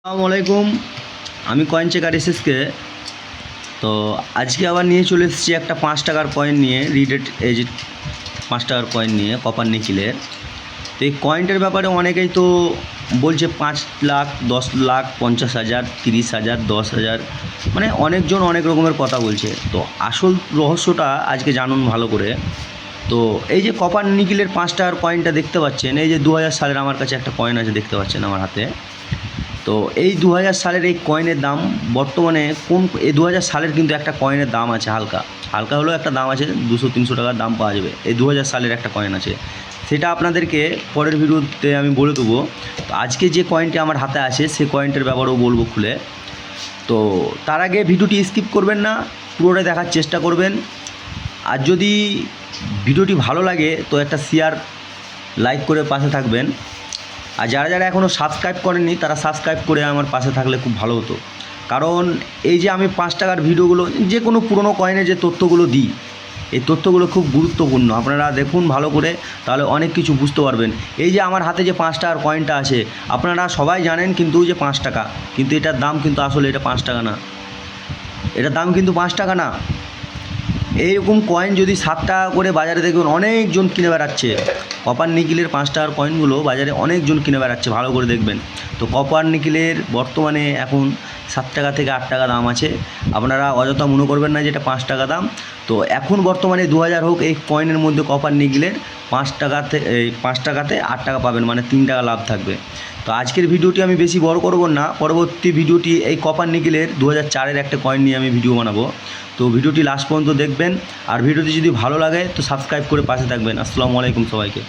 আসসালামু আলাইকুম। আমি কয়েন চেকার এসএসকে। তো আজকে আবার নিয়ে চলে এসেছি একটা 5 টাকার কয়েন নিয়ে, রিডেড এই যে 5 টাকার কয়েন নিয়ে কপার নিকেলের। তো এই কয়েনটার ব্যাপারে অনেকেই তো বলছে 5 লাখ, 10 লাখ, 50,000, 30,000, 10,000, মানে অনেকজন অনেক রকমের কথা বলছে। তো আসল রহস্যটা আজকে জানুন ভালো করে। তো এই যে কপার নিকেলের 5 টাকার কয়েনটা দেখতে পাচ্ছেন, এই যে 2000 সালের আমার কাছে একটা কয়েন আছে, দেখতে পাচ্ছেন আমার হাতে। তো এই 2000 সালের এই কয়েনের দাম বর্তমানে এই 2000 সালের কিন্তু একটা কয়েনের দাম আছে, হালকা হালকা হলেও একটা দাম আছে, 200-300 টাকার দাম পাওয়া যাবে। এই 2000 সালের একটা কয়েন আছে, সেটা আপনাদেরকে পরের ভিডিওতে আমি বলে দেবো। তো আজকে যে কয়েনটি আমার হাতে আছে সেই কয়েনটার ব্যাপারেও বলবো খুলে। তো তার আগে ভিডিওটি স্কিপ করবেন না, পুরোটা দেখার চেষ্টা করবেন। আর যদি ভিডিওটি ভালো লাগে তো একটা শেয়ার, লাইক করে পাশে থাকবেন। আর যারা যারা এখনও সাবস্ক্রাইব করেননি তারা সাবস্ক্রাইব করে আমার পাশে থাকলে খুব ভালো হতো। কারণ এই যে আমি 5 টাকার ভিডিওগুলো, যে কোনো পুরনো কয়েনের যে তথ্যগুলো দিই, এই তথ্যগুলো খুব গুরুত্বপূর্ণ। আপনারা দেখুন ভালো করে, তাহলে অনেক কিছু বুঝতে পারবেন। এই যে আমার হাতে যে 5 টাকার কয়েনটা আছে, আপনারা সবাই জানেন কিন্তু যে 5 টাকা, কিন্তু এটার দাম কিন্তু আসলে এটা 5 টাকা না, এটার দাম কিন্তু 5 টাকা না। এইরকম কয়েন যদি 7 টাকা করে বাজারে দেখবেন অনেকজন কিনে বেড়াচ্ছে। কপার নিকেলের 5 টাকার কয়েনগুলো বাজারে অনেকজন কিনে বেড়াচ্ছে, ভালো করে দেখবেন। তো কপার নিকেলের বর্তমানে এখন 7 টাকা থেকে 8 টাকা দাম আছে। আপনারা অযথা মনে করবেন না যে এটা 5 টাকা দাম। তো এখন বর্তমানে 2000 হোক, এই কয়েনের মধ্যে কপার নিকেলের 5 টাকাতে, এই 5 টাকাতে 8 টাকা পাবেন, মানে 3 টাকা লাভ থাকবে। তো আজকের ভিডিওটি আমি বেশি বড় করব না, পরবর্তী ভিডিওটি এই কপার নিকেলের 2004-এর একটা কয়েন নিয়ে আমি ভিডিও বানাবো। তো ভিডিওটি লাস্ট পর্যন্ত দেখবেন। আর ভিডিওটি যদি ভালো লাগে তো সাবস্ক্রাইব করে পাশে থাকবেন। আসসালামু আলাইকুম সবাইকে।